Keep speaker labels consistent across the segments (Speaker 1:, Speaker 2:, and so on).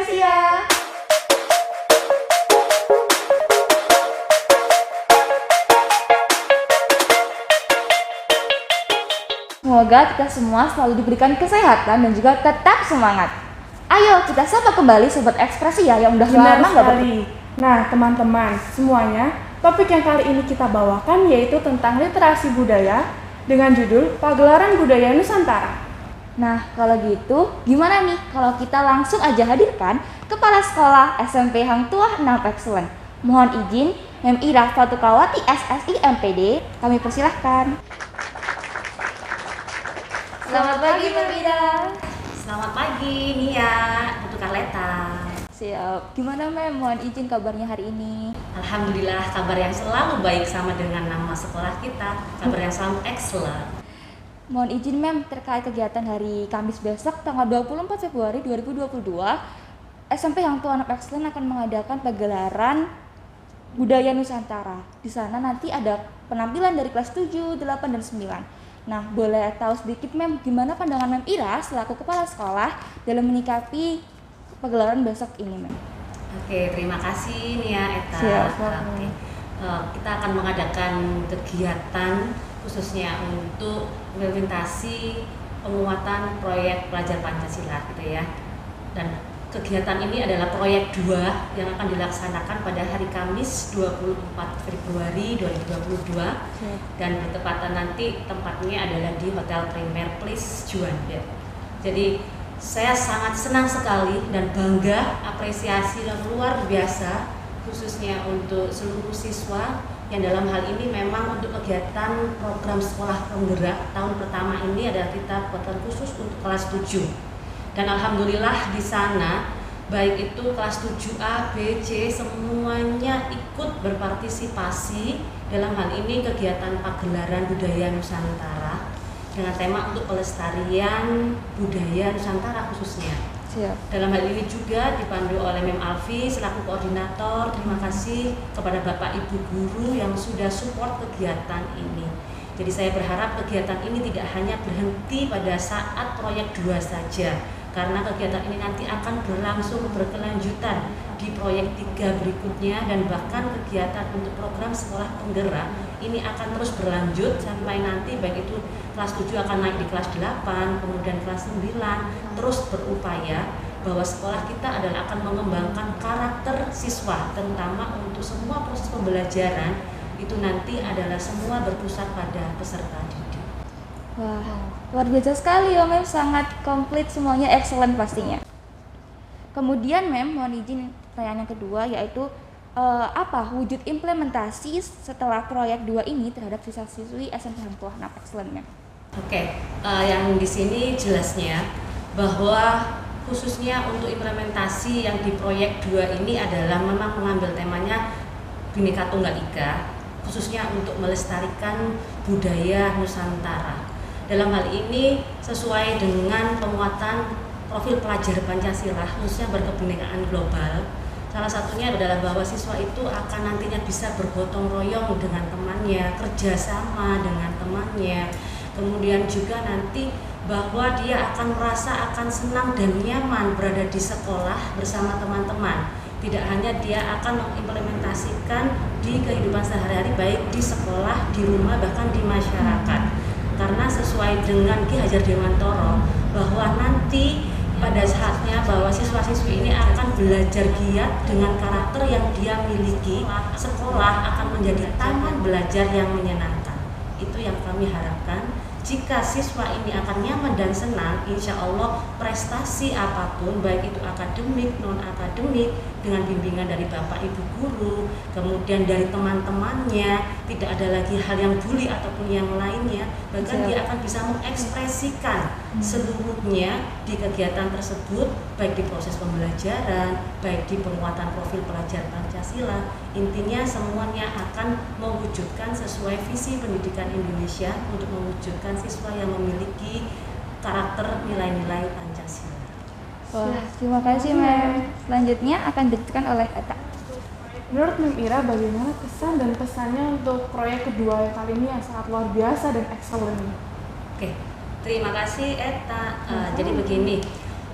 Speaker 1: kasih ya. Semoga kita semua selalu diberikan kesehatan dan juga tetap semangat. Ayo kita sapa kembali Sobat Ekspresi ya yang udah
Speaker 2: Benar
Speaker 1: lama nggak
Speaker 2: sekali. Nah teman-teman semuanya, topik yang kali ini kita bawakan yaitu tentang literasi budaya dengan judul Pagelaran Budaya Nusantara.
Speaker 1: Nah, kalau gitu, gimana nih kalau kita langsung aja hadirkan Kepala Sekolah SMP Hang Tuah 6 Excellent. Mohon izin, Mem Ira Fatukawati SSI MPD, kami persilahkan. Selamat pagi, Mem Ira.
Speaker 3: Selamat pagi, Nia, untuk Karleta.
Speaker 1: Siap. Gimana, Mem? Mohon izin kabarnya hari ini.
Speaker 3: Alhamdulillah, kabar yang selalu baik sama dengan nama sekolah kita. Kabar yang selalu excellent.
Speaker 1: Mohon izin, Mem, terkait kegiatan hari Kamis besok tanggal 24 Februari 2022, SMP Hang Tuah 6 Excellent akan mengadakan pagelaran Budaya Nusantara. Di sana nanti ada penampilan dari kelas 7, 8, dan 9. Nah, boleh tahu sedikit, Mem, gimana pandangan Mem Ira selaku kepala sekolah dalam menyikapi pagelaran besok ini, Mem?
Speaker 3: Oke, terima kasih Nia, Eta.
Speaker 1: Siap.
Speaker 3: Oke. Kita akan mengadakan kegiatan khususnya untuk implementasi penguatan proyek pelajar Pancasila gitu ya. Dan kegiatan ini adalah proyek 2 yang akan dilaksanakan pada hari Kamis 24 Februari 2022 dan bertepatan nanti tempatnya adalah di Hotel Premier Place Juanda. Jadi saya sangat senang sekali dan bangga, apresiasi yang luar biasa khususnya untuk seluruh siswa yang dalam hal ini memang untuk kegiatan program sekolah penggerak tahun pertama ini adalah kita buatkan khusus untuk kelas 7. Dan alhamdulillah di sana baik itu kelas 7A, B, C semuanya ikut berpartisipasi dalam hal ini kegiatan pagelaran budaya Nusantara dengan tema untuk pelestarian budaya Nusantara khususnya.
Speaker 1: Siap.
Speaker 3: Dalam hal ini juga dipandu oleh Mem Alfi selaku koordinator. Terima kasih kepada Bapak Ibu guru yang sudah support kegiatan ini. Jadi saya berharap kegiatan ini tidak hanya berhenti pada saat proyek 2 saja, karena kegiatan ini nanti akan berlangsung berkelanjutan di proyek 3 berikutnya dan bahkan kegiatan untuk program sekolah penggerak ini akan terus berlanjut sampai nanti baik itu kelas 7 akan naik di kelas 8, kemudian kelas 9, terus berupaya bahwa sekolah kita adalah akan mengembangkan karakter siswa, terutama untuk semua proses pembelajaran itu nanti adalah semua berpusat pada peserta didik.
Speaker 1: Wah, luar biasa sekali ya, Mem, sangat komplit semuanya, excellent pastinya. Kemudian, Mem, mohon izin pertanyaan yang kedua yaitu apa wujud implementasi setelah proyek 2 ini terhadap siswa-siswi SMP Hang Tuah 6 Excellent, Mem?
Speaker 3: Oke, yang di sini jelasnya bahwa khususnya untuk implementasi yang di proyek 2 ini adalah memang mengambil temanya Bhinneka Tunggal Ika, khususnya untuk melestarikan budaya Nusantara. Dalam hal ini sesuai dengan penguatan profil pelajar Pancasila khususnya berkebinekaan global. Salah satunya adalah bahwa siswa itu akan nantinya bisa bergotong royong dengan temannya, kerjasama dengan temannya. Kemudian juga nanti bahwa dia akan merasa akan senang dan nyaman berada di sekolah bersama teman-teman. Tidak hanya dia akan mengimplementasikan di kehidupan sehari-hari baik di sekolah, di rumah, bahkan di masyarakat. Karena sesuai dengan Ki Hajar Dewantoro bahwa nanti pada saatnya bahwa siswa-siswi ini akan belajar giat dengan karakter yang dia miliki, sekolah akan menjadi taman belajar yang menyenangkan. Itu yang kami harapkan. Jika siswa ini akan nyaman dan senang, insya Allah prestasi apapun, baik itu akademik, non-akademik, dengan bimbingan dari Bapak Ibu guru, kemudian dari teman-temannya, tidak ada lagi hal yang bully ataupun yang lainnya, bahkan dia akan bisa mengekspresikan seluruhnya di kegiatan tersebut, baik di proses pembelajaran, baik di penguatan profil pelajar Pancasila. Intinya semuanya akan mewujudkan sesuai visi pendidikan Indonesia untuk mewujudkan siswa yang memiliki karakter nilai-nilai Pancasila.
Speaker 1: Wah, terima kasih, Mem. Selanjutnya akan dijelaskan oleh Eta.
Speaker 2: Menurut Mem Ira, bagaimana kesan dan pesannya untuk proyek kedua yang kali ini yang sangat luar biasa dan excellent?
Speaker 3: Oke, terima kasih Eta. Jadi begini,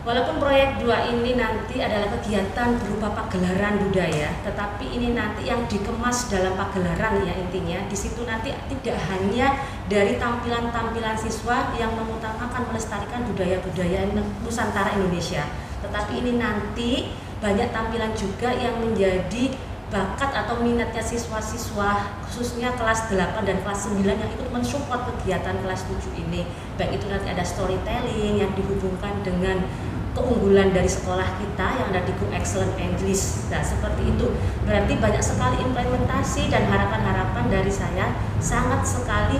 Speaker 3: Walaupun proyek 2 ini nanti adalah kegiatan berupa pagelaran budaya, tetapi ini nanti yang dikemas dalam pagelaran ya intinya. Di situ nanti tidak hanya dari tampilan-tampilan siswa yang mengutamakan melestarikan budaya-budaya Nusantara Indonesia, tetapi ini nanti banyak tampilan juga yang menjadi bakat atau minatnya siswa-siswa khususnya kelas 8 dan kelas 9 yang ikut mensupport kegiatan kelas 7 ini. Baik itu nanti ada storytelling yang dihubungkan dengan keunggulan dari sekolah kita yang ada di Go Excellent English. Nah, seperti itu. Berarti banyak sekali implementasi dan harapan-harapan dari saya sangat sekali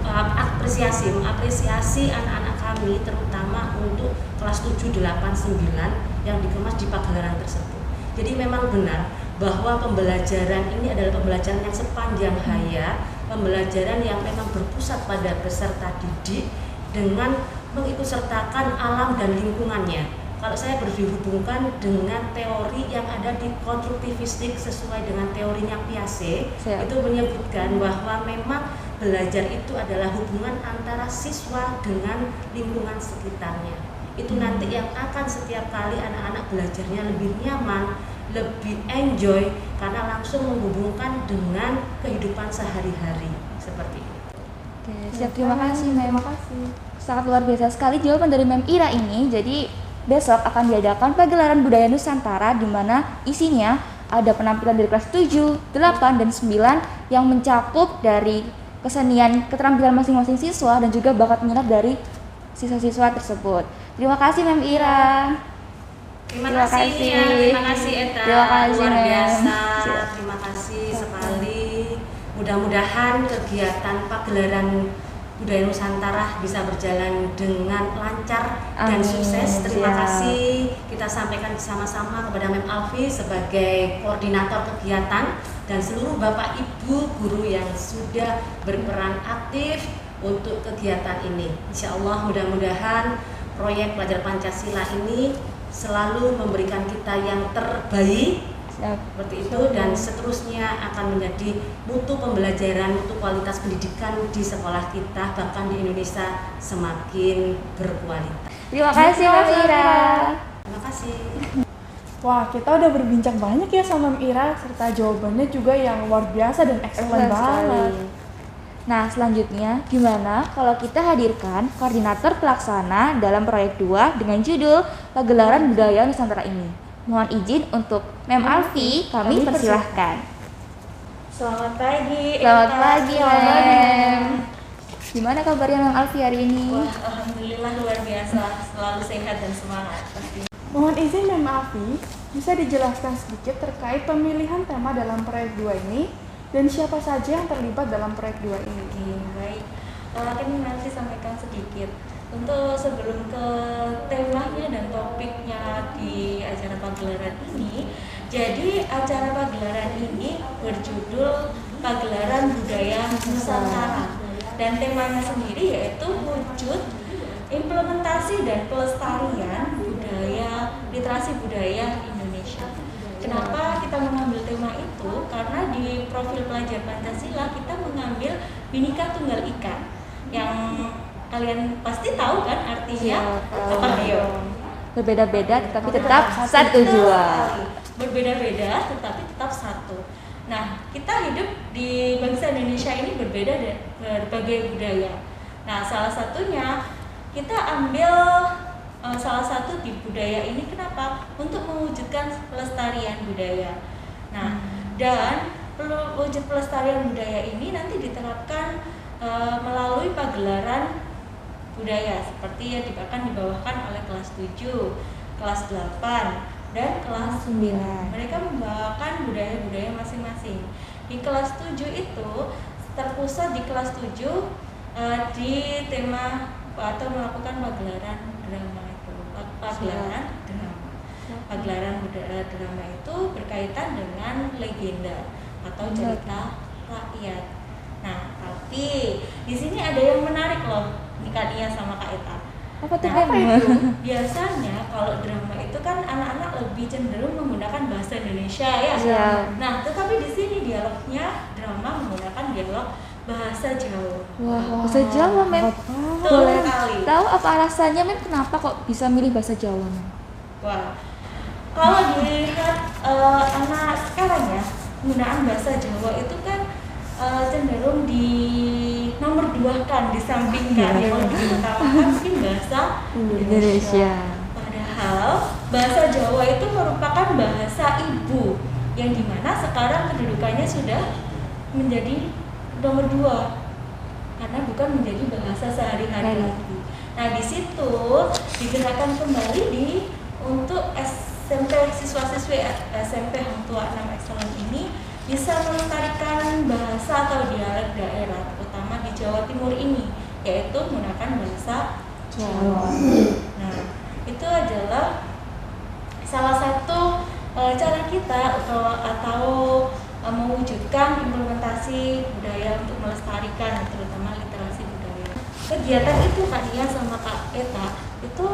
Speaker 3: mengapresiasi anak-anak kami terutama untuk kelas 7, 8, 9 yang dikemas di pagelaran tersebut. Jadi memang benar bahwa pembelajaran ini adalah pembelajaran yang sepanjang hayat, pembelajaran yang memang berpusat pada peserta didik dengan mengikutsertakan alam dan lingkungannya. Kalau saya berhubungkan dengan teori yang ada di konstruktivistik sesuai dengan teorinya Piaget, itu menyebutkan bahwa memang belajar itu adalah hubungan antara siswa dengan lingkungan sekitarnya. Itu nanti yang akan setiap kali anak-anak belajarnya lebih nyaman, lebih enjoy karena langsung menghubungkan dengan kehidupan sehari-hari seperti itu.
Speaker 1: Oke, siap, terima kasih Mem.
Speaker 2: Terima kasih.
Speaker 1: Sangat luar biasa sekali jawaban dari Mem Ira ini. Jadi besok akan diadakan pagelaran budaya Nusantara di mana isinya ada penampilan dari kelas 7, 8, dan 9 yang mencakup dari kesenian keterampilan masing-masing siswa dan juga bakat minat dari siswa-siswa tersebut. Terima kasih Mem Ira.
Speaker 3: Terima kasih Eta,
Speaker 1: Terima kasih,
Speaker 3: luar
Speaker 1: Mem.
Speaker 3: biasa. Terima kasih sekali. Mudah-mudahan kegiatan pagelaran budaya Nusantara bisa berjalan dengan lancar dan
Speaker 1: Amin.
Speaker 3: sukses. Terima
Speaker 1: Siap.
Speaker 3: kasih. Kita sampaikan bersama-sama kepada Mem Alfi sebagai koordinator kegiatan dan seluruh Bapak Ibu guru yang sudah berperan aktif untuk kegiatan ini. Insya Allah mudah-mudahan proyek Pelajar Pancasila ini selalu memberikan kita yang terbaik seperti itu dan seterusnya akan menjadi mutu pembelajaran, mutu kualitas pendidikan di sekolah kita bahkan di Indonesia semakin berkualitas.
Speaker 1: Terima kasih Mem Ira.
Speaker 3: Terima kasih.
Speaker 2: Wah, kita udah berbincang banyak ya sama Mem Ira serta jawabannya juga yang luar biasa dan excellent banget.
Speaker 1: Nah, selanjutnya gimana kalau kita hadirkan koordinator pelaksana dalam proyek 2 dengan judul Pagelaran Budaya Nusantara ini. Mohon izin untuk Mem Alfi, kami persilahkan.
Speaker 4: Selamat pagi.
Speaker 1: Selamat
Speaker 4: Eta.
Speaker 1: pagi, Mem. Gimana kabarnya Mem Alfi hari ini?
Speaker 4: Wah, alhamdulillah luar biasa, selalu sehat dan semangat pasti.
Speaker 2: Mohon izin Mem Alfi, bisa dijelaskan sedikit terkait pemilihan tema dalam proyek 2 ini dan siapa saja yang terlibat dalam proyek 2 ini?
Speaker 4: Oke, baik. Akan nanti sampaikan sedikit. Untuk sebelum ke temanya dan topiknya di acara pagelaran ini, jadi acara pagelaran ini berjudul Pagelaran Budaya Nusantara dan temanya sendiri yaitu wujud implementasi dan pelestarian budaya, literasi budaya Indonesia. Kenapa kita mengambil tema itu? Karena di profil pelajar Pancasila kita mengambil Bhinneka Tunggal Ika yang kalian pasti tahu kan artinya apa? Ayo.
Speaker 1: Berbeda-beda tetapi tetap satu jua.
Speaker 4: Berbeda-beda tetapi tetap satu. Nah, kita hidup di bangsa Indonesia ini berbeda dan berbagai budaya. Nah, salah satunya kita ambil salah satu di budaya ini kenapa? Untuk mewujudkan pelestarian budaya. Nah, dan wujud pelestarian budaya ini nanti diterapkan melalui pagelaran budaya seperti yang akan dibawakan oleh kelas 7, kelas 8, dan kelas 9. Mereka membawakan budaya-budaya masing-masing. Di kelas 7 itu terpusat di kelas 7 di tema atau melakukan pagelaran drama itu. Pagelaran drama. Pagelaran drama itu berkaitan dengan legenda atau cerita rakyat. Nah, tapi di sini ada yang menarik loh, Kak Nia sama Kak Eta.
Speaker 1: Apa tuh
Speaker 4: Nah,
Speaker 1: Mem?
Speaker 4: biasanya kalau drama itu kan anak-anak lebih cenderung menggunakan bahasa Indonesia ya.
Speaker 1: Iya.
Speaker 4: Nah, tetapi di sini dialognya drama menggunakan dialog bahasa Jawa.
Speaker 1: Wah, bahasa Jawa, Mem.
Speaker 4: Betul
Speaker 1: Boleh
Speaker 4: sekali.
Speaker 1: tahu apa alasannya, Mem? Kenapa kok bisa milih bahasa Jawa, Mem?
Speaker 4: Wah, kalau dilihat anak sekarang ya, penggunaan bahasa Jawa itu kan cenderung di nomor 2-kan, disampingkan. Yang lebih utamakan mungkin bahasa Indonesia. Padahal bahasa Jawa itu merupakan bahasa ibu yang dimana sekarang kedudukannya sudah menjadi nomor 2 karena bukan menjadi bahasa sehari-hari lagi. Nah, di situ digerakkan kembali untuk SMP, siswa-siswi SMP Hang Tuah 6 Excellent ini bisa melestarikan bahasa atau dialek daerah, terutama di Jawa Timur ini, yaitu menggunakan bahasa Jawa. Nah, itu adalah salah satu cara kita atau mewujudkan implementasi budaya untuk melestarikan, terutama literasi budaya. Kegiatan itu Kak Nia sama Kak Eta itu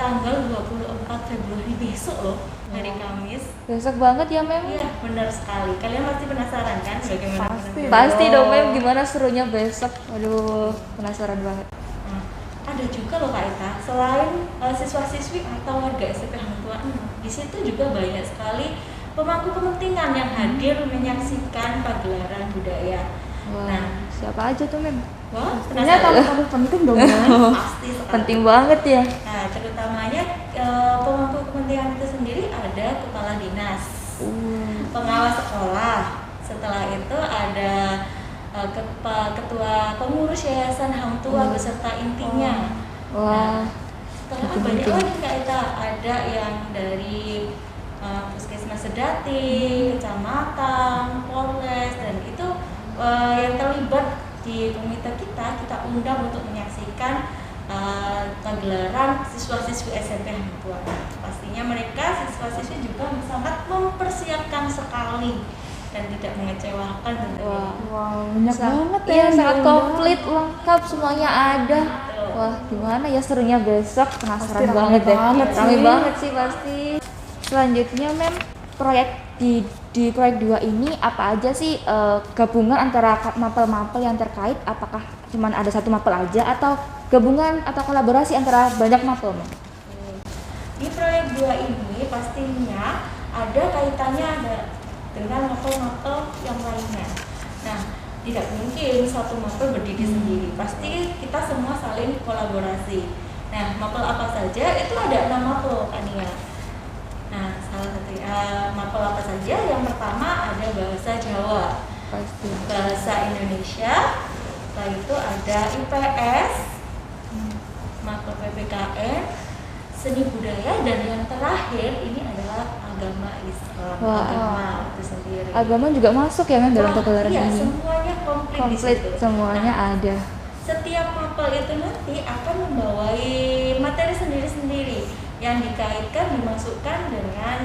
Speaker 4: tanggal 24 Februari besok loh, hari Kamis.
Speaker 1: Besok banget ya, Mem?
Speaker 4: Iya, benar sekali. Kalian pasti penasaran kan bagaimana?
Speaker 1: Pasti dong, Mem. Gimana serunya besok? Waduh, penasaran banget.
Speaker 4: Nah, ada juga loh Kak Eta, selain siswa-siswi atau warga SMP Hang Tuah 6, di situ juga banyak sekali pemangku kepentingan yang hadir menyaksikan pagelaran budaya.
Speaker 1: Wah,
Speaker 4: Nah,
Speaker 1: siapa aja tuh, Mem?
Speaker 4: wah,
Speaker 2: Ternyata tamu-tamu penting dong, Mem.
Speaker 4: pasti sekali.
Speaker 1: Penting banget ya.
Speaker 4: Nah, terutamanya pemangku kepentingan itu sendiri ada kepala dinas, pengawas sekolah. Setelah itu ada ketua pengurus yayasan Hang Tuah beserta intinya.
Speaker 1: Wah,
Speaker 4: Setelah banyak lagi Kak Ita, ada yang dari Puskesmas Sedati, kecamatan, Polres, dan itu yang terlibat di komite kita undang untuk menyaksikan pagelaran siswa-siswi SMP Hang Tuah. Pastinya mereka siswa-siswi juga sangat mempersiapkan sekali dan tidak mengecewakan tentunya.
Speaker 2: Wow, banyak banget ya.
Speaker 1: Iya,
Speaker 2: yang
Speaker 1: sangat
Speaker 2: diundang.
Speaker 1: komplit, lengkap, semuanya ada. Wah, gimana ya serunya besok? Penasaran
Speaker 2: Pasti rame
Speaker 1: banget deh.
Speaker 2: banget
Speaker 1: Rame
Speaker 2: sih.
Speaker 1: banget sih pasti. Selanjutnya, Mem, proyek di proyek 2 ini apa aja sih gabungan antara mapel-mapel yang terkait? Apakah cuma ada satu mapel aja atau gabungan atau kolaborasi antara banyak mapel, Mem?
Speaker 4: Di proyek 2 ini pastinya ada kaitannya dengan mapel-mapel yang lainnya. Nah, tidak mungkin satu mapel berdiri sendiri. Pasti kita semua saling kolaborasi. Nah, mapel apa saja? Itu ada 6 mapel, Kak Nia. Nah, salah satu mapel apa saja? Yang pertama ada bahasa Jawa,
Speaker 1: Pasti.
Speaker 4: bahasa Indonesia, setelah itu ada IPS, mapel PPKN, seni budaya, dan yang terakhir ini adalah agama Islam.
Speaker 1: Wah.
Speaker 4: Agama itu sendiri.
Speaker 1: Agama juga masuk ya, Mem, dalam
Speaker 4: Wah,
Speaker 1: pagelaran
Speaker 4: iya,
Speaker 1: ini.
Speaker 4: semuanya komplit, di
Speaker 1: Komplit,
Speaker 4: situ.
Speaker 1: semuanya
Speaker 4: Nah,
Speaker 1: ada.
Speaker 4: setiap mapel itu nanti akan membawai materi sendiri-sendiri yang dikaitkan dimasukkan dengan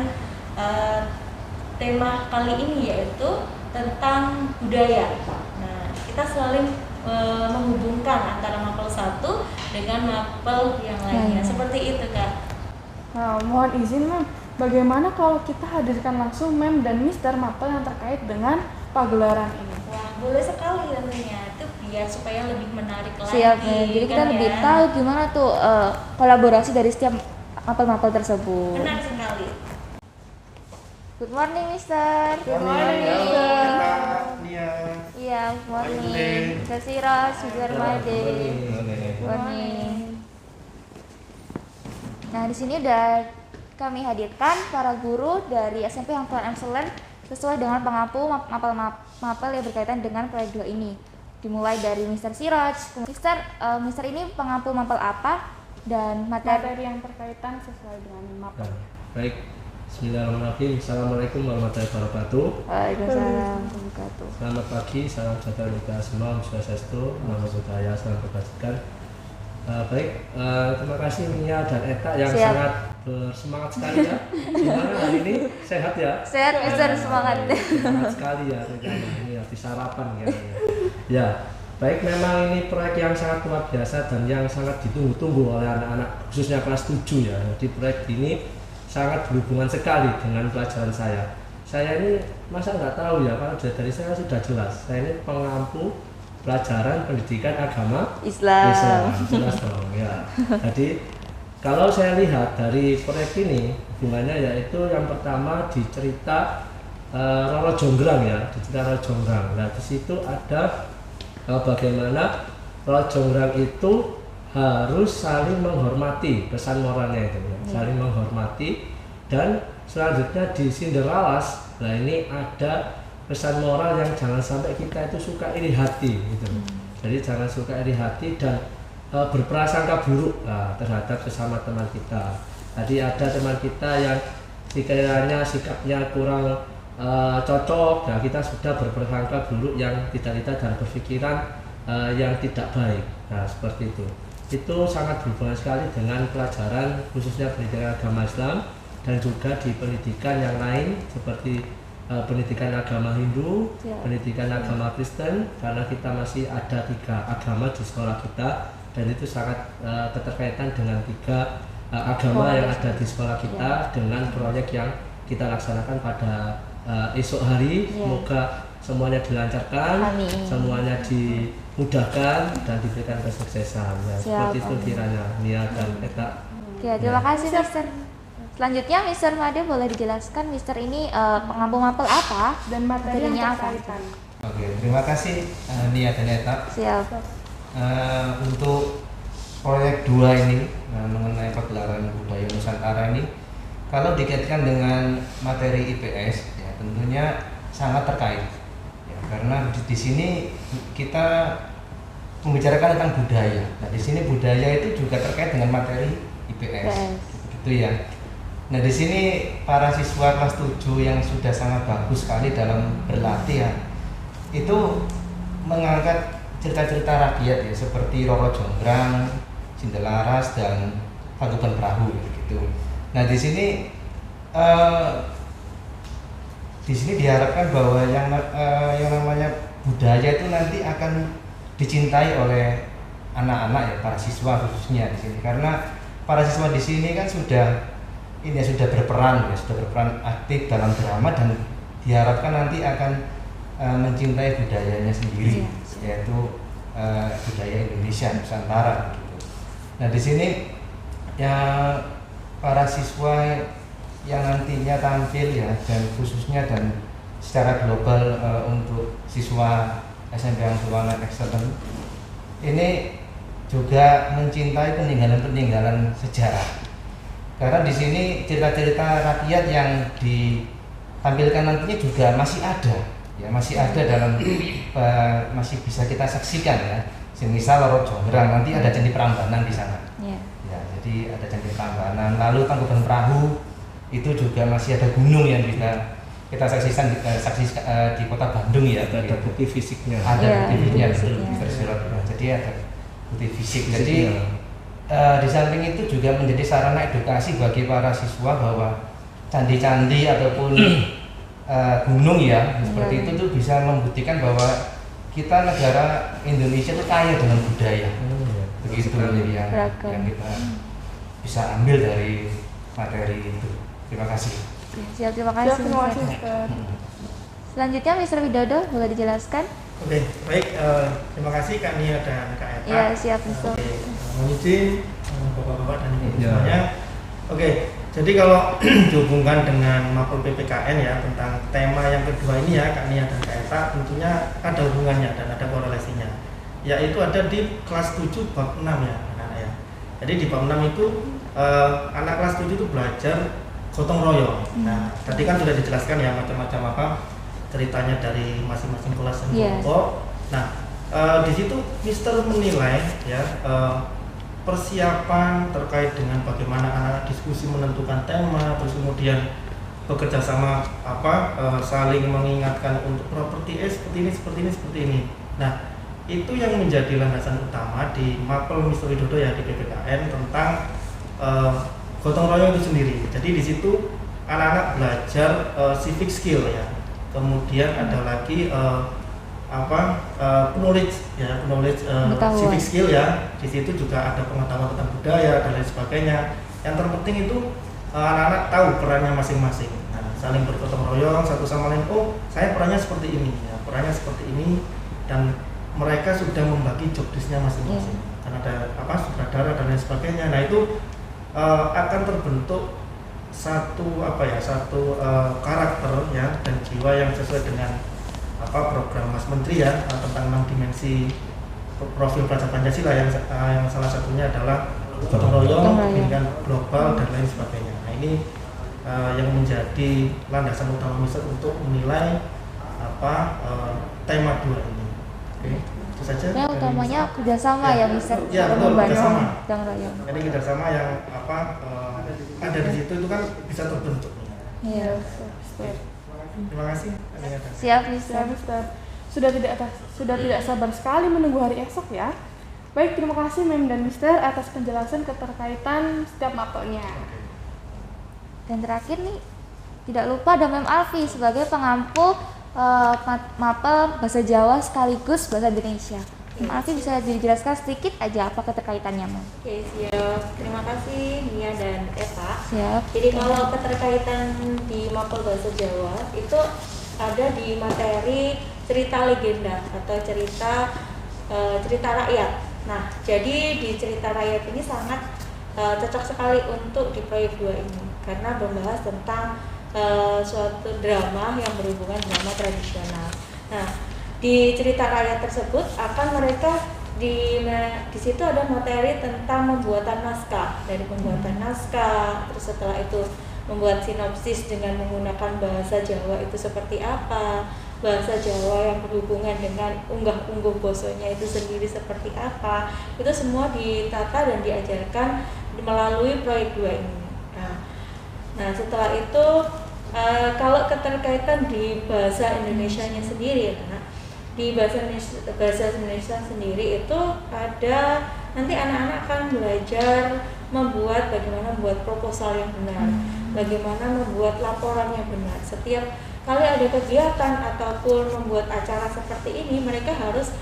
Speaker 4: tema kali ini, yaitu tentang budaya. Nah, kita selalu menghubungkan antara mapel satu dengan mapel yang lainnya. Seperti itu, Kak.
Speaker 2: Nah, mohon izin, Mem. Bagaimana kalau kita hadirkan langsung Mem dan Mister Mapel yang terkait dengan pagelaran ini?
Speaker 4: Wah, boleh sekali tentunya. Itu biar supaya lebih menarik lagi.
Speaker 1: Siap, Mem. Jadi kita
Speaker 4: kan
Speaker 1: lebih
Speaker 4: ya?
Speaker 1: tahu gimana tuh kolaborasi dari setiap mapel-mapel tersebut.
Speaker 4: Benar sekali.
Speaker 1: Good morning, Mister. Good Iya, good morning. Mister Siraj, Mister Made. Good morning. Nah, di sini udah kami hadirkan para guru dari SMP Hang Tuah Excellent sesuai dengan pengampu mapel yang berkaitan dengan proyek 2 ini. Dimulai dari Mister Siraj. Mister ini pengampu mapel apa dan materi
Speaker 2: Yang berkaitan sesuai dengan mapel.
Speaker 5: Baik, bismillahirrahmanirrahim. Assalamualaikum warahmatullahi wabarakatuh.
Speaker 1: Waalaikumsalam warahmatullahi wabarakatuh.
Speaker 5: Selamat pagi, salam sejahtera kita semua, Swastiastu, Namo Buddhaya, salam kebajikan. Terima kasih Mia dan Eta yang
Speaker 1: Siap.
Speaker 5: sangat bersemangat sekali ya. Gimana hari ini? Sehat ya?
Speaker 1: Sehat, Mister, semangat.
Speaker 5: Semangat sekali ya, ini habis sarapan kayaknya. Ya, baik, memang ini proyek yang sangat luar biasa dan yang sangat ditunggu-tunggu oleh anak-anak khususnya kelas 7 ya. Jadi proyek ini sangat berhubungan sekali dengan pelajaran saya. Saya ini masa nggak tahu ya, kalau dari saya sudah jelas. Saya ini pengampu pelajaran pendidikan agama
Speaker 1: Islam.
Speaker 5: jelas dong ya. Jadi kalau saya lihat dari proyek ini hubungannya yaitu yang pertama di cerita Roro Jonggrang ya, di cerita Roro Jonggrang. Nah di situ ada bagaimana Roro Jonggrang itu harus saling menghormati, pesan moralnya itu ya, saling menghormati. Dan selanjutnya di Cinderella's, nah ini ada pesan moral yang jangan sampai kita itu suka iri hati gitu. Jadi jangan suka iri hati dan berprasangka buruk terhadap sesama teman kita. Tadi ada teman kita yang sekiranya sikapnya kurang cocok, nah kita sudah berprasangka buruk yang tidak dan berpikiran yang tidak baik. Nah seperti itu. Itu sangat berhubungan sekali dengan pelajaran khususnya pendidikan agama Islam dan juga di pendidikan yang lain seperti pendidikan agama Hindu, pendidikan agama Kristen, karena kita masih ada 3 agama di sekolah kita. Dan itu sangat keterkaitan dengan 3 agama yang ada di sekolah kita dengan proyek yang kita laksanakan pada esok hari. Semoga semuanya dilancarkan, semuanya dimudahkan dan diberikan kesuksesan. Ya, seperti itu kiranya Nia dan Eta.
Speaker 1: Ya, terima kasih Mister. Selanjutnya Mister Made boleh dijelaskan Mister ini pengampu mapel apa
Speaker 2: Dan materi yang
Speaker 1: materinya apa?
Speaker 2: terkaitan.
Speaker 6: Oke, terima kasih Nia dan Eta.
Speaker 1: Siap.
Speaker 6: Untuk proyek 2 ini mengenai pagelaran budaya Nusantara ini, kalau dikaitkan dengan materi IPS ya tentunya sangat terkait ya, karena di sini kita membicarakan tentang budaya. Nah di sini budaya itu juga terkait dengan materi IPS gitu ya. Nah di sini para siswa kelas 7 yang sudah sangat bagus sekali dalam berlatih ya, itu mengangkat cerita-cerita rakyat ya seperti Roro Jonggrang, Cinderella's dan Tangkuban Perahu gitu. Nah di sini diharapkan bahwa yang namanya budaya itu nanti akan dicintai oleh anak-anak ya, para siswa khususnya di sini, karena para siswa di sini kan sudah berperan aktif dalam drama dan diharapkan nanti akan mencintai budayanya sendiri, yaitu budaya Indonesia Nusantara gitu. Nah di sini ya para siswa yang nantinya tampil ya, dan khususnya dan secara global untuk siswa SMP Angsuwana Excellent ini juga mencintai peninggalan sejarah, karena di sini cerita-cerita rakyat yang ditampilkan nantinya juga masih ada ya, masih ada dalam masih bisa kita saksikan ya. Semisal Roro Jonggrang nanti ada Candi Prambanan di sana ya, jadi ada Candi Prambanan. Lalu Tangkuban Perahu itu juga masih ada gunung yang bisa kita saksikan di kota Bandung ya.
Speaker 5: Ada bukti fisiknya.
Speaker 6: Ada bukti fisiknya jadi ada bukti fisik. Jadi di samping itu juga menjadi sarana edukasi bagi para siswa bahwa candi-candi ataupun gunung ya seperti itu tuh bisa membuktikan bahwa kita negara Indonesia itu kaya dengan budaya. Begitu yang kita bisa ambil dari materi itu. Terima kasih.
Speaker 1: Siap, terima kasih.
Speaker 2: Terima kasih, Mister.
Speaker 1: Selanjutnya Mister Widodo boleh dijelaskan?
Speaker 7: Oke, baik. Terima kasih Kak Nia dan Kak Eta.
Speaker 1: Iya, siap Mister.
Speaker 7: Oke, mohon izin Bapak-bapak dan Ibu semuanya. Oke, jadi kalau dihubungkan dengan mapel PPKN ya tentang tema yang kedua ini ya Kak Nia dan Kak Eta, tentunya ada hubungannya dan ada korelasinya. Yaitu ada di kelas 7 bab 6 ya anak-anak ya. Jadi di bab 6 itu anak kelas 7 itu belajar gotong royong. Nah, tadi kan sudah dijelaskan ya macam-macam apa ceritanya dari masing-masing kelas dan kelompok. Nah, di situ Mister menilai ya persiapan terkait dengan bagaimana anak diskusi menentukan tema, terus kemudian bekerja sama saling mengingatkan untuk properti seperti ini. Nah, itu yang menjadi landasan utama di mapel Mister Widodo ya di PPKN tentang gotong royong itu sendiri. Jadi di situ anak-anak belajar civic skill ya. Kemudian ada lagi knowledge civic skill ya. Di situ juga ada pengetahuan tentang budaya dan lain sebagainya. Yang terpenting itu anak-anak tahu perannya masing-masing. Nah, saling bergotong royong satu sama lain. Oh, saya perannya seperti ini ya, perannya seperti ini, dan mereka sudah membagi job desk-nya masing-masing. Karena ada sutradara dan lain sebagainya. Nah itu akan terbentuk satu karakter ya dan jiwa yang sesuai dengan program Mas Menteri ya tentang 6 dimensi profil pelajar Pancasila yang salah satunya adalah gotong royong, pendidikan global dan lain sebagainya. Nah ini yang menjadi landasan utama Mister untuk menilai tema 2 ini. Oke, itu saja.
Speaker 1: Ya, utamanya kerjasama ya Mister.
Speaker 7: Ya betul, kerjasama.
Speaker 1: Jadi
Speaker 7: kerjasama yang ada di situ itu kan bisa terbentuk.
Speaker 1: Iya.
Speaker 7: Terima kasih.
Speaker 1: Siap
Speaker 2: Ya, Mister. Sudah tidak sabar sekali menunggu hari esok ya. Baik, terima kasih Mem dan Mister atas penjelasan keterkaitan setiap mapelnya.
Speaker 1: Dan terakhir nih, tidak lupa ada Mem Alfi sebagai pengampu mapel bahasa Jawa sekaligus bahasa Indonesia. Mem Alfi bisa dijelaskan sedikit aja apa keterkaitannya, Mem?
Speaker 4: Oke, siap. Terima kasih Nia dan Eva.
Speaker 1: Siap.
Speaker 4: Jadi kalau keterkaitan di mapel bahasa Jawa itu ada di materi cerita legenda atau cerita rakyat. Nah, jadi di cerita rakyat ini sangat cocok sekali untuk di proyek 2 ini karena membahas tentang suatu drama yang berhubungan drama tradisional. Nah, di cerita rakyat tersebut akan mereka di situ ada materi tentang pembuatan naskah, dari pembuatan naskah, terus setelah itu membuat sinopsis dengan menggunakan bahasa Jawa itu seperti apa, bahasa Jawa yang berhubungan dengan unggah-ungguh bosonya itu sendiri seperti apa, itu semua ditata dan diajarkan melalui proyek 2 ini. Nah setelah itu kalau keterkaitan di bahasa Indonesianya sendiri ya, di bahasa Indonesia sendiri itu ada nanti anak-anak akan belajar bagaimana membuat proposal yang benar, bagaimana membuat laporan yang benar. Setiap kali ada kegiatan ataupun membuat acara seperti ini, mereka harus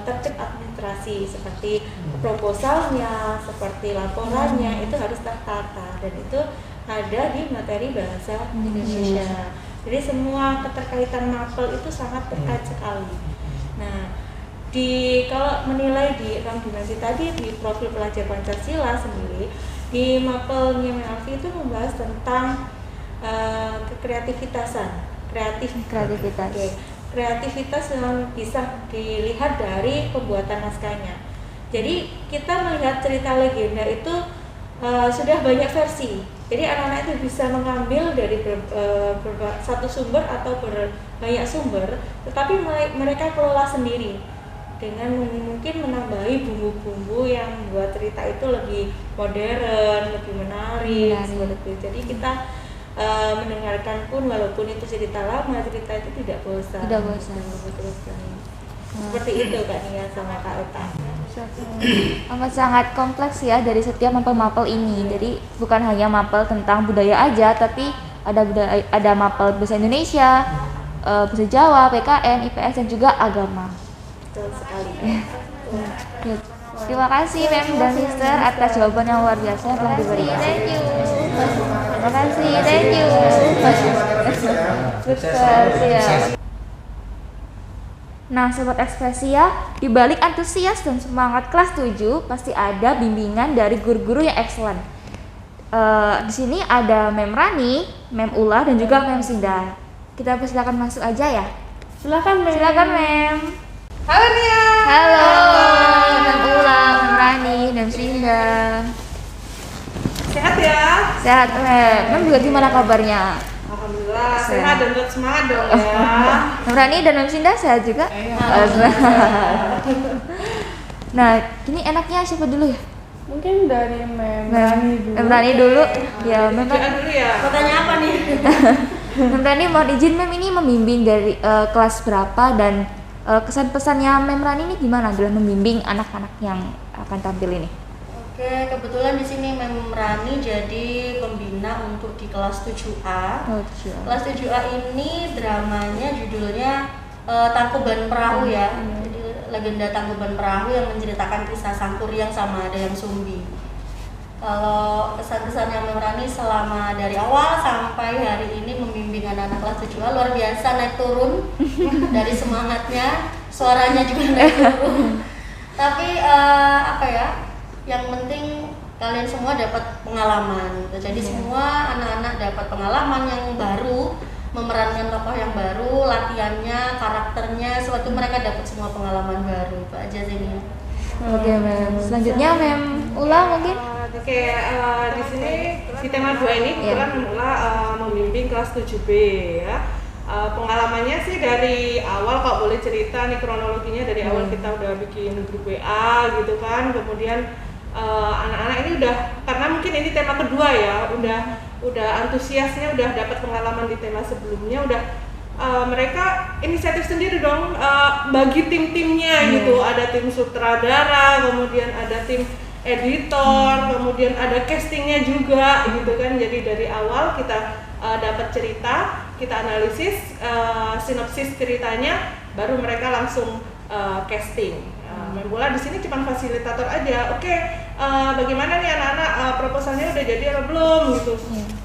Speaker 4: tertib administrasi seperti proposalnya, seperti laporannya itu harus tertata dan itu ada di materi bahasa Indonesia. Jadi semua keterkaitan mapel itu sangat terkait sekali. Nah, kalau menilai di 6 dimensi tadi di profil pelajar Pancasila sendiri, di mapelnya Melvi itu membahas tentang kreativitasan. Kreativitas yang bisa dilihat dari pembuatan naskahnya. Jadi kita melihat cerita legenda itu sudah banyak versi. Jadi anak-anak itu bisa mengambil dari satu sumber atau banyak sumber, tetapi mereka kelola sendiri dengan mungkin menambahi bumbu-bumbu yang membuat cerita itu lebih modern, lebih menarik seperti itu. Jadi kita mendengarkan pun walaupun itu cerita lama, cerita itu tidak bosan. Seperti itu Kak Nia sama Kak Eta.
Speaker 1: Amat sangat kompleks ya dari setiap mapel-mapel ini. Jadi bukan hanya mapel tentang budaya aja, tapi ada mapel bahasa Indonesia, bahasa Jawa, PKN, IPS dan juga agama.
Speaker 4: Betul sekali.
Speaker 1: Ya. Terima kasih Mem dan Mister atas jawaban yang luar biasa yang telah diberikan.
Speaker 4: Thank you.
Speaker 1: Terima kasih, thank you. Sukses. Nah, Sobat Ekspresia, di balik antusias dan semangat kelas 7 pasti ada bimbingan dari guru-guru yang excellent. Di sini ada Mem Rani, Mem Ula dan juga Mem Sinda. Kita persilakan masuk aja ya.
Speaker 2: Silakan Mem.
Speaker 8: Halo Nia.
Speaker 1: Halo, Mem Ula, Mem Rani, Mem Sinda.
Speaker 8: Sehat ya?
Speaker 1: Sehat Mem juga gimana kabarnya?
Speaker 8: Alhamdulillah sehat dan tetap semangat dong ya.
Speaker 1: Mem Rani dan Mem Sinda sehat juga? Nah, ini enaknya siapa dulu ya?
Speaker 2: Mungkin dari Mem Rani dulu.
Speaker 1: Mem Rani dulu. Ya, Mem
Speaker 8: dulu ya.
Speaker 4: Pertanyaan apa nih?
Speaker 1: Mem Rani mohon izin Mem ini membimbing dari kelas berapa dan kesan pesannya Mem Rani ini gimana dalam membimbing anak-anak yang akan tampil ini?
Speaker 9: Oke, kebetulan di sini Mem Rani jadi pembina untuk di kelas 7A. Kelas 7A ini dramanya judulnya Tangkuban Perahu ya. Jadi legenda Tangkuban Perahu yang menceritakan kisah Sangkuriang sama ada yang Sumbi. Kalau kesan-kesannya Mem Rani selama dari awal sampai hari ini membimbing anak-anak kelas 7A luar biasa naik turun dari semangatnya suaranya juga naik turun. Tapi apa ya? Yang penting kalian semua dapat pengalaman gitu. Jadi semua anak-anak dapat pengalaman yang baru, memerankan tokoh yang baru, latihannya, karakternya, suatu mereka dapat semua pengalaman baru. Itu aja sih Mia.
Speaker 1: Oke, Mem. Selanjutnya Mem Ula mungkin.
Speaker 8: Di sini di tema 2 ini kebetulan Mem Ula membimbing kelas 7B ya. Pengalamannya sih dari awal, kalau boleh cerita nih kronologinya dari awal kita udah bikin grup WA gitu kan, kemudian anak-anak ini udah, karena mungkin ini tema kedua ya, udah antusiasnya, udah dapat pengalaman di tema sebelumnya, udah mereka inisiatif sendiri dong, bagi tim-timnya gitu, ada tim sutradara, kemudian ada tim editor, kemudian ada castingnya juga gitu kan. Jadi dari awal kita dapat cerita, kita analisis sinopsis ceritanya, baru mereka langsung casting. Mem Ula di sini cuma fasilitator aja. Oke, bagaimana nih anak-anak, proposalnya udah jadi atau belum gitu.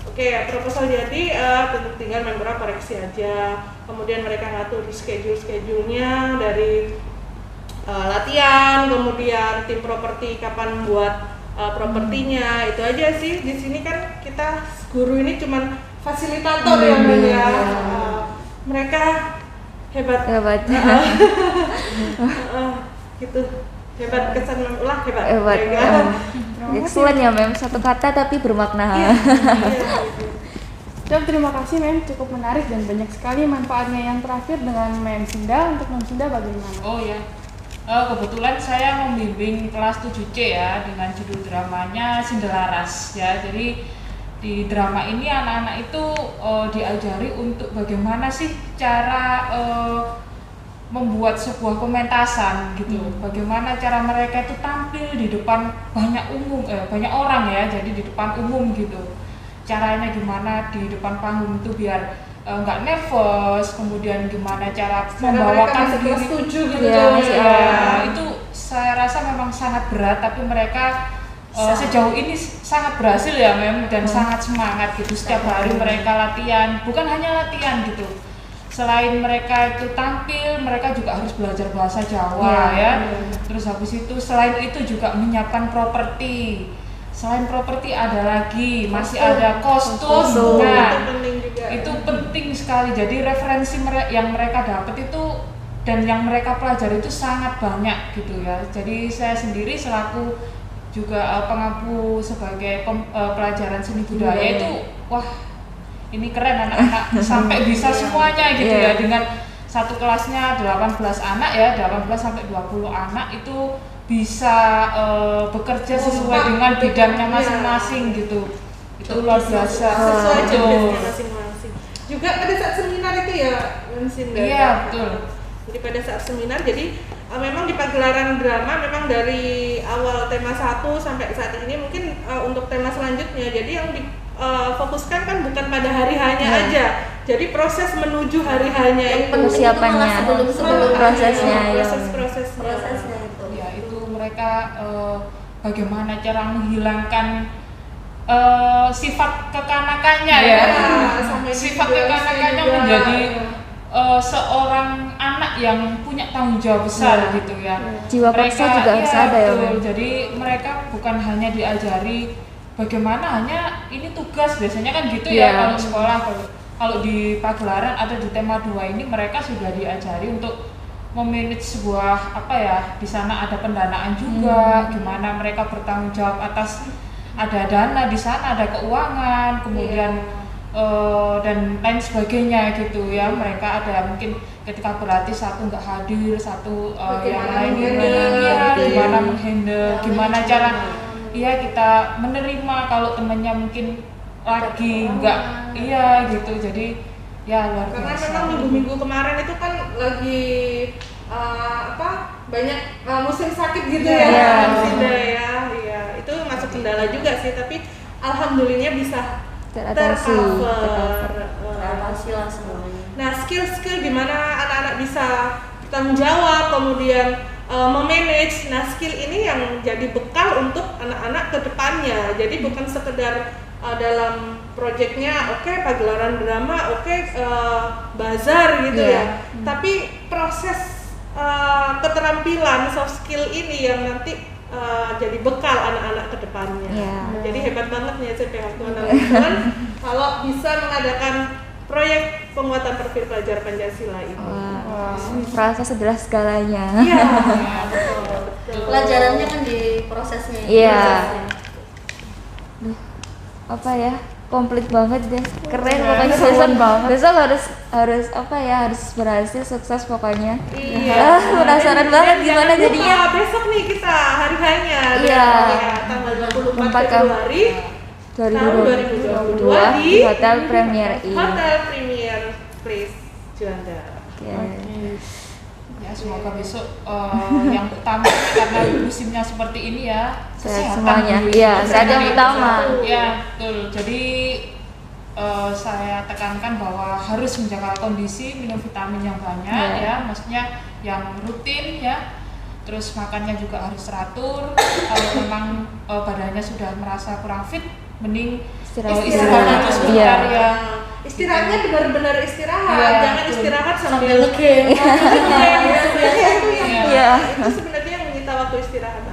Speaker 8: Oke, proposal jadi, tinggal Mem Ula koreksi aja. Kemudian mereka ngatur schedule-nya dari latihan, kemudian tim properti kapan buat propertinya, itu aja sih. Di sini kan kita guru ini cuman fasilitator ya Mem ya. Mereka hebat. Gitu. Hebat, kesan Mem Ula hebat.
Speaker 1: Excellent ya Mem, satu kata tapi bermakna.
Speaker 2: Dan terima kasih Mem, cukup menarik dan banyak sekali manfaatnya. Yang terakhir dengan Mem Sinda, untuk Mem Sinda bagaimana?
Speaker 10: Oh ya, kebetulan saya membimbing kelas 7C ya, dengan judul dramanya Sindelaras ya. Jadi di drama ini anak-anak itu diajari untuk bagaimana sih cara membuat sebuah pementasan gitu. Bagaimana cara mereka itu tampil di depan banyak orang ya, jadi di depan umum gitu. Caranya gimana di depan panggung itu biar nggak nervous, kemudian gimana cara membawakan diri
Speaker 8: gitu
Speaker 10: ya. Itu saya rasa memang sangat berat, tapi mereka sejauh ini sangat berhasil ya Mem, dan sangat semangat gitu. Setiap hari mereka latihan, bukan hanya latihan gitu. Selain mereka itu tampil, mereka juga harus belajar bahasa Jawa ya. Terus habis itu selain itu juga menyiapkan properti. Selain properti ada lagi, masih ada kostum. Nah, itu penting sekali. Jadi referensi yang mereka dapat itu dan yang mereka pelajari itu sangat banyak gitu ya. Jadi saya sendiri selaku juga pengampu sebagai pelajaran seni budaya itu, wah ini keren anak-anak sampai bisa semuanya gitu ya, dengan satu kelasnya 18 anak ya, 18 sampai 20 anak itu bisa bekerja sesuai dengan bidangnya masing-masing gitu. Itu luar biasa.
Speaker 8: Sesuai jenisnya masing-masing. Juga pada saat seminar itu ya,
Speaker 10: iya betul.
Speaker 8: Jadi pada saat seminar, jadi memang di pagelaran drama memang dari awal tema 1 sampai saat ini mungkin untuk tema selanjutnya. Jadi yang fokuskan kan bukan pada hari hanya aja. Jadi proses menuju hari hanya itu,
Speaker 1: persiapannya,
Speaker 9: sebelum
Speaker 1: prosesnya
Speaker 10: itu. Ya itu mereka bagaimana cara menghilangkan sifat kekanakannya ya. Sifat kekanakannya menjadi seorang anak yang punya tanggung jawab besar gitu ya.
Speaker 1: Jiwa paksa juga harus ada ya.
Speaker 10: Jadi mereka bukan hanya diajari bagaimana, hanya ini tugas biasanya kan gitu ya kalau sekolah. Kalau di pagelaran atau di tema 2 ini mereka sudah diajari untuk memanage sebuah di sana ada pendanaan juga, gimana mereka bertanggung jawab atas, ada dana di sana, ada keuangan, kemudian dan lain sebagainya gitu ya. Mereka ada mungkin ketika berlatih satu nggak hadir, satu yang lain gimana menghandle, gimana cara kita menerima kalau temannya mungkin lagi nggak gitu. Jadi ya luar biasa.
Speaker 8: Karena memang minggu-minggu kemarin itu kan lagi banyak musim sakit gitu itu masuk kendala juga sih, tapi alhamdulillah bisa tercover
Speaker 9: lah semuanya.
Speaker 8: Nah, skill-skill gimana anak-anak bisa tanggung jawab, kemudian memanage. Nah, skill ini yang jadi bekal untuk anak-anak ke depannya. Jadi bukan sekedar dalam proyeknya pagelaran drama, bazar gitu ya. Tapi proses keterampilan soft skill ini yang nanti jadi bekal anak-anak ke depannya. Jadi hebat banget nih SMP Hang Tuah Nasional kalau bisa mengadakan proyek penguatan profil pelajar Pancasila ini.
Speaker 1: Merasa sudah segalanya.
Speaker 8: Iya.
Speaker 9: Pelajarannya kan di prosesnya.
Speaker 1: Iya. Apa ya? Komplit banget deh. Keren pokoknya besok harus apa ya? Harus berhasil, sukses pokoknya.
Speaker 8: Iya.
Speaker 1: Penasaran banget gimana jadinya.
Speaker 8: Besok nih kita hari hanya.
Speaker 1: Iya.
Speaker 8: Tanggal 24 Februari 2022 di
Speaker 1: Hotel Premier Inn.
Speaker 8: Hotel Premier Place Juanda.
Speaker 10: Ya semoga besok yang utama karena musimnya seperti ini ya,
Speaker 1: sehat semuanya. Iya, sehat yang utama.
Speaker 10: Ya betul. Jadi saya tekankan bahwa harus menjaga kondisi, minum vitamin yang banyak ya, maksudnya yang rutin ya. Terus makannya juga harus teratur. Kalau memang badannya sudah merasa kurang fit, mending istirahat dulu sebentar ya.
Speaker 8: Istirahatnya benar-benar istirahat, jangan istirahat sambil
Speaker 9: game.
Speaker 1: Iya.
Speaker 8: Itu sebenarnya yang menyita waktu istirahat.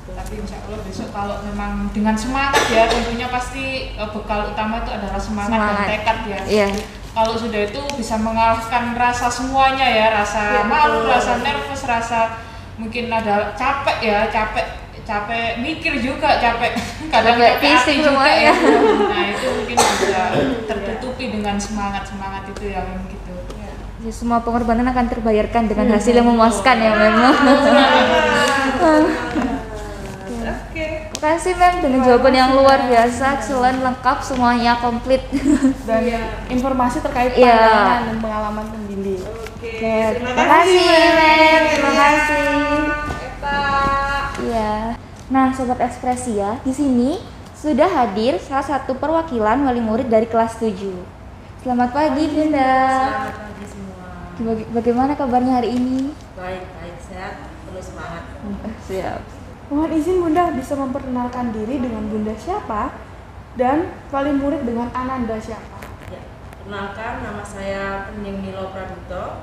Speaker 10: Tapi insya Allah besok kalau memang dengan semangat ya, tentunya pasti bekal utama itu adalah semangat dan tekad ya.
Speaker 1: Iya.
Speaker 10: Kalau sudah itu bisa mengalahkan rasa semuanya ya, rasa malu, rasa nervous, rasa mungkin ada capek ya, capek mikir juga, capek kadang
Speaker 1: fisik
Speaker 10: juga
Speaker 1: semuanya.
Speaker 10: ya. Nah itu mungkin bisa tertutupi dengan semangat itu ya memang gitu.
Speaker 1: Ya, semua pengorbanan akan terbayarkan dengan hasil yang memuaskan ya memang. Terima kasih Mem dengan jawaban yang luar biasa, excellent, lengkap, semuanya komplit.
Speaker 2: Dan informasi terkait pandangan dan pengalaman pembimbing.
Speaker 1: Terima kasih Mem, terima kasih. Iya. Nah, sobat ekspresi ya, di sini sudah hadir salah satu perwakilan wali murid dari kelas 7. Selamat pagi Bunda.
Speaker 3: Selamat pagi semua.
Speaker 1: Bagaimana kabarnya hari ini?
Speaker 3: Baik, sehat, penuh semangat.
Speaker 1: Siap.
Speaker 2: Mohon izin Bunda bisa memperkenalkan diri dengan Bunda siapa dan wali murid dengan Ananda siapa?
Speaker 3: Ya, perkenalkan nama saya Pening Milo Pradito,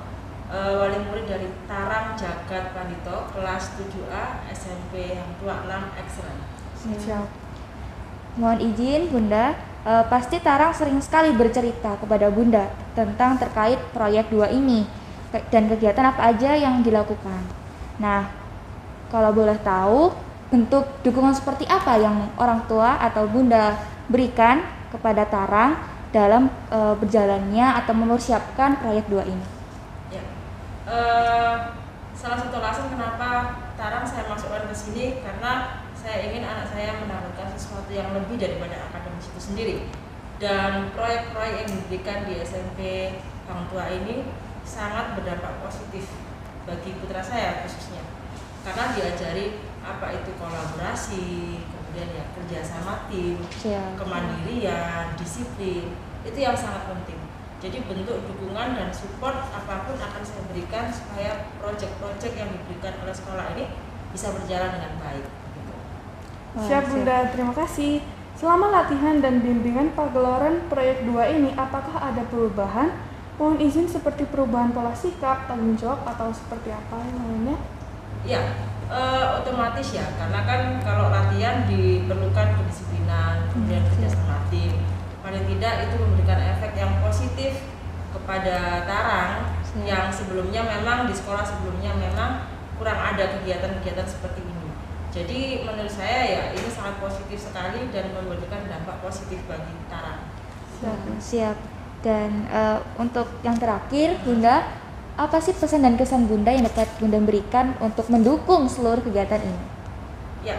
Speaker 3: wali murid dari Tarang Jagat Pandito, kelas 7A SMP Hang Tuah 6 Excellent.
Speaker 2: Siap.
Speaker 1: Mohon izin Bunda, pasti Tarang sering sekali bercerita kepada Bunda tentang terkait proyek 2 ini dan kegiatan apa aja yang dilakukan. Nah, kalau boleh tahu, bentuk dukungan seperti apa yang orang tua atau Bunda berikan kepada Tarang dalam berjalannya atau mempersiapkan proyek 2 ini?
Speaker 3: Ya, salah satu alasan kenapa Tarang saya masukkan ke sini karena saya ingin anak saya mendapatkan sesuatu yang lebih daripada akademis itu sendiri. Dan proyek-proyek yang diberikan di SMP Hang Tuah ini sangat berdampak positif bagi putra saya khususnya. Karena diajari apa itu kolaborasi, kemudian ya kerjasama tim, kemandirian, disiplin, itu yang sangat penting. Jadi bentuk dukungan dan support apapun akan saya berikan supaya proyek-proyek yang diberikan oleh sekolah ini bisa berjalan dengan baik. Gitu.
Speaker 2: Siap Bunda, terima kasih. Selama latihan dan bimbingan pagelaran proyek 2 ini, apakah ada perubahan? Mohon izin seperti perubahan pola sikap, tanggung jawab, atau seperti apa yang lainnya?
Speaker 3: Ya, otomatis ya, karena kan kalau latihan diperlukan kedisiplinan, kemudian kerjasama tim. Paling tidak itu memberikan efek yang positif kepada Tarang yang sebelumnya memang di sekolah sebelumnya memang kurang ada kegiatan-kegiatan seperti ini. Jadi menurut saya ya ini sangat positif sekali dan memberikan dampak positif bagi Tarang.
Speaker 1: Siap. Dan untuk yang terakhir Bunda, apa sih pesan dan kesan Bunda yang dapat Bunda berikan untuk mendukung seluruh kegiatan ini?
Speaker 3: Ya,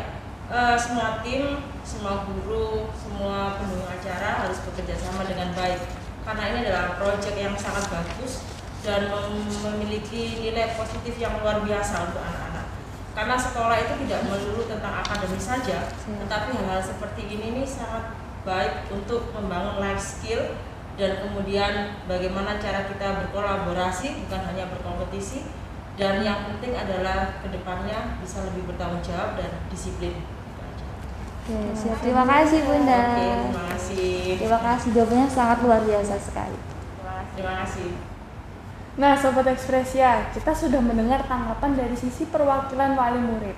Speaker 3: semua tim, semua guru, semua pendukung acara harus bekerja sama dengan baik. Karena ini adalah proyek yang sangat bagus dan memiliki nilai positif yang luar biasa untuk anak-anak. Karena sekolah itu tidak melulu tentang akademis saja, tetapi hal-hal seperti ini nih sangat baik untuk membangun life skill dan kemudian bagaimana cara kita berkolaborasi bukan hanya berkompetisi, dan yang penting adalah kedepannya bisa lebih bertanggung jawab dan disiplin.
Speaker 1: Oke, siap. Terima kasih Bunda.
Speaker 3: Oke, terima kasih.
Speaker 1: Terima kasih, jawabannya sangat luar biasa sekali.
Speaker 3: Terima kasih.
Speaker 2: Nah, Sobat Ekspresia, kita sudah mendengar tanggapan dari sisi perwakilan wali murid.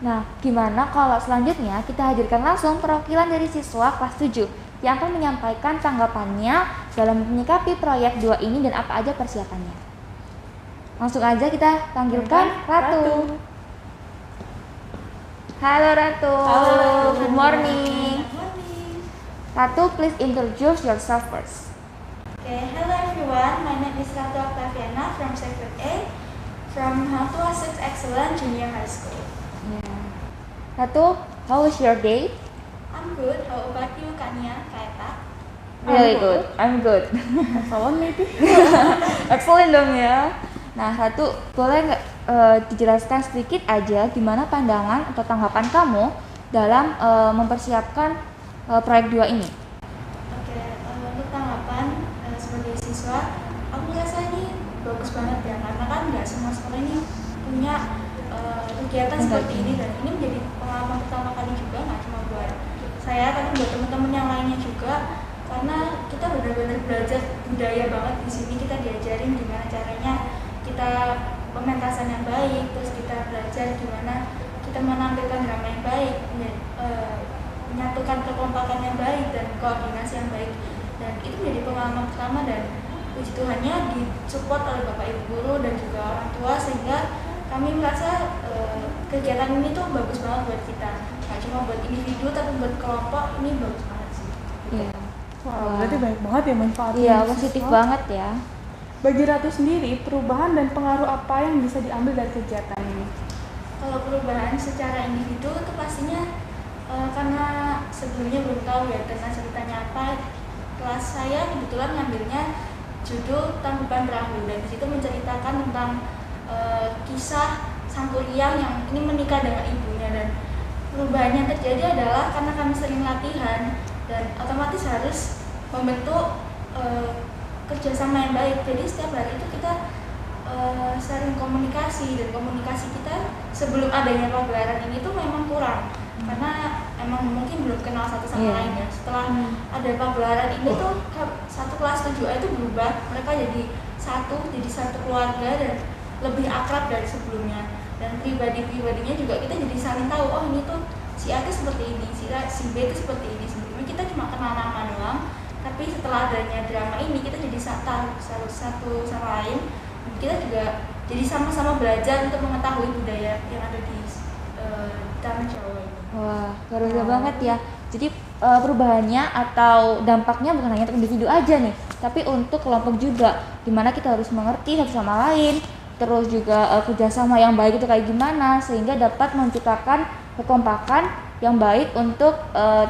Speaker 1: Nah, gimana kalau selanjutnya kita hadirkan langsung perwakilan dari siswa kelas 7 yang akan menyampaikan tanggapannya dalam menyikapi proyek 2 ini dan apa aja persiapannya. Langsung aja kita panggilkan Ratu. Halo Ratu.
Speaker 2: Halo.
Speaker 1: Good morning.
Speaker 11: Good morning.
Speaker 1: Ratu, please introduce yourself first.
Speaker 11: Okay, hello everyone. My name is Ratu Octaviana from Sector A from Hatua 6 Excellent Junior High School.
Speaker 1: Yeah. Ratu, how was your day?
Speaker 11: I'm good. How about you, Kania, Kaeta?
Speaker 1: Really good. I'm good.
Speaker 2: Excellent maybe.
Speaker 1: Excellent dong ya. Nah, Ratu, boleh nggak dijelaskan sedikit aja gimana pandangan atau tanggapan kamu dalam mempersiapkan proyek 2 ini?
Speaker 11: Oke, untuk tanggapan sebagai siswa, aku merasa ini bagus banget ya, karena kan nggak semua sekolah ini punya kegiatan seperti ini, dan ini menjadi pengalaman pertama kali juga, nggak cuma buat saya tapi buat teman-teman yang lainnya juga, karena kita benar-benar belajar budaya banget di sini. Kita diajarin gimana caranya kita pementasan yang baik, terus kita belajar gimana kita menampilkan drama yang baik, menyatukan kekompakan yang baik dan koordinasi yang baik, dan itu menjadi pengalaman pertama, dan puji Tuhannya disupport oleh Bapak Ibu Guru dan juga orang tua, sehingga kami merasa kegiatan ini tuh bagus banget buat kita, nggak cuma buat individu tapi buat kelompok. Ini bagus banget sih.
Speaker 1: Iya.
Speaker 2: Wah, berarti banyak banget ya manfaatnya.
Speaker 1: Iya,
Speaker 2: untuk
Speaker 1: positif
Speaker 2: siswa.
Speaker 1: banget ya.
Speaker 2: Bagi Ratu sendiri, perubahan dan pengaruh apa yang bisa diambil dari kegiatan ini?
Speaker 11: Kalau perubahan secara individu itu pastinya karena sebelumnya belum tahu ya tentang ceritanya apa. Kelas saya kebetulan ngambilnya judul Tangkuban Perahu, dan di situ menceritakan tentang kisah sang kuryang yang ini menikah dengan ibunya, dan perubahan yang terjadi adalah karena kami sering latihan dan otomatis harus membentuk kerjasama yang baik. Jadi setiap hari itu kita sering komunikasi, dan komunikasi kita sebelum adanya pagelaran ini tuh memang kurang, karena emang mungkin belum kenal satu sama lain ya. Setelah ada pagelaran ini tuh satu kelas 7A itu berubah, mereka jadi satu keluarga dan lebih akrab dari sebelumnya, dan pribadinya juga kita jadi saling tahu, oh ini tuh si A itu seperti ini, si B itu seperti ini. Sebelumnya kita cuma kenal nama doang, tapi setelah adanya drama ini kita jadi satu sama lain, dan kita juga jadi sama-sama belajar untuk mengetahui budaya yang ada di tanah Jawa ini.
Speaker 1: Wah, luar biasa banget ya. Jadi perubahannya atau dampaknya bukan hanya untuk individu aja nih, tapi untuk kelompok juga, dimana kita harus mengerti satu sama lain, terus juga kerjasama yang baik itu kayak gimana, sehingga dapat menciptakan kekompakan yang baik untuk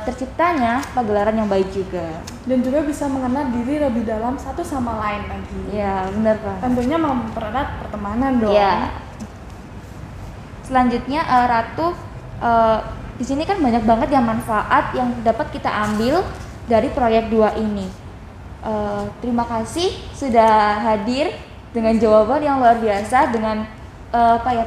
Speaker 1: terciptanya pagelaran yang baik juga.
Speaker 2: Dan juga bisa mengenal diri lebih dalam satu sama lain lagi.
Speaker 1: Iya, benar Pak.
Speaker 2: Tentunya mempererat pertemanan dong.
Speaker 1: Iya. Selanjutnya Ratu, di sini kan banyak banget ya manfaat yang dapat kita ambil dari proyek 2 ini. Terima kasih sudah hadir dengan jawaban yang luar biasa, dengan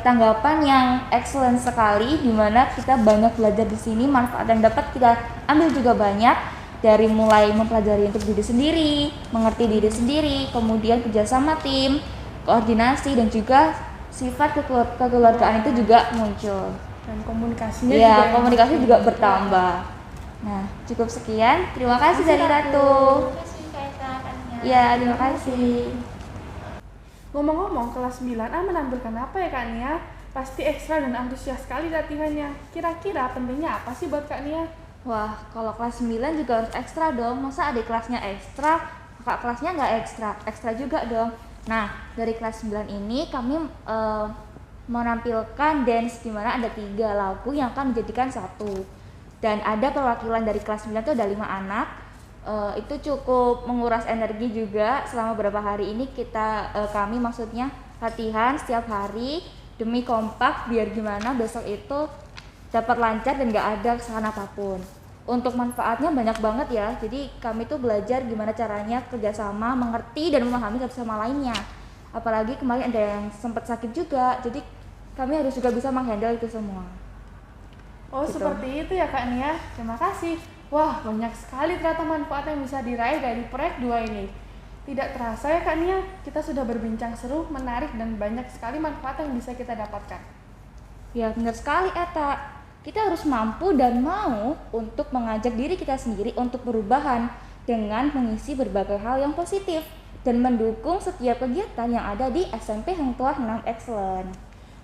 Speaker 1: tanggapan yang excellent sekali, di mana kita banyak belajar di sini. Manfaat yang dapat kita ambil juga banyak, dari mulai mempelajari untuk diri sendiri, mengerti diri sendiri, kemudian kerjasama tim, koordinasi, dan juga sifat kekeluargaan itu juga muncul.
Speaker 2: Dan komunikasinya
Speaker 1: Ya, komunikasi juga bertambah. Nah, cukup sekian. Terima kasih dari Ratu.
Speaker 11: Terima kasih Kaita, Kania.
Speaker 1: Ya, terima kasih.
Speaker 2: Ngomong-ngomong, kelas 9A menampilkan apa ya Kak Nia? Pasti ekstra dan antusias sekali latihannya. Kira-kira pentingnya apa sih buat Kak Nia?
Speaker 1: Wah, kalau kelas 9 juga harus ekstra dong. Masa adik kelasnya ekstra, kakak kelasnya nggak ekstra? Ekstra juga dong. Nah, dari kelas 9 ini kami menampilkan dance, di mana ada 3 lagu yang akan dijadikan satu. Dan ada perwakilan dari kelas 9 itu ada 5 anak. Itu cukup menguras energi juga. Selama beberapa hari ini kami maksudnya latihan setiap hari demi kompak, biar gimana besok itu dapat lancar dan gak ada kesalahan apapun. Untuk manfaatnya banyak banget ya. Jadi kami tuh belajar gimana caranya kerjasama, mengerti dan memahami satu sama lainnya. Apalagi kemarin ada yang sempat sakit juga, jadi kami harus juga bisa menghandle itu semua.
Speaker 2: Oh
Speaker 1: Gitu.
Speaker 2: Seperti itu ya Kak Nia. Terima kasih. Wah, banyak sekali ternyata manfaat yang bisa diraih dari proyek 2 ini. Tidak terasa ya Kak Nia, kita sudah berbincang seru, menarik, dan banyak sekali manfaat yang bisa kita dapatkan.
Speaker 1: Ya benar sekali Eta. Kita harus mampu dan mau untuk mengajak diri kita sendiri untuk perubahan dengan mengisi berbagai hal yang positif dan mendukung setiap kegiatan yang ada di SMP Hang Tuah 6 Excellent.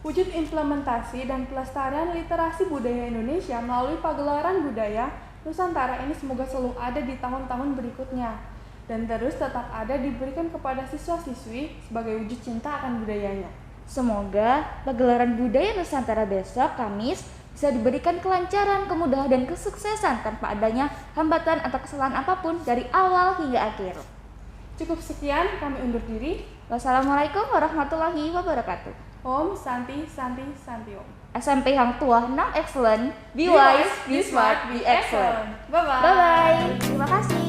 Speaker 2: Wujud implementasi dan pelestarian literasi budaya Indonesia melalui pagelaran budaya Nusantara ini semoga selalu ada di tahun-tahun berikutnya dan terus tetap ada diberikan kepada siswa-siswi sebagai wujud cinta akan budayanya.
Speaker 1: Semoga pagelaran budaya Nusantara besok Kamis bisa diberikan kelancaran, kemudahan, dan kesuksesan tanpa adanya hambatan atau kesalahan apapun dari awal hingga akhir.
Speaker 2: Cukup sekian, kami undur diri.
Speaker 1: Wassalamualaikum warahmatullahi wabarakatuh.
Speaker 2: Om Santi Santi Santi Om.
Speaker 1: SMP Hang Tuah 6 Excellent. Be wise, be smart, be excellent.
Speaker 2: Bye-bye.
Speaker 1: Bye-bye. Terima kasih.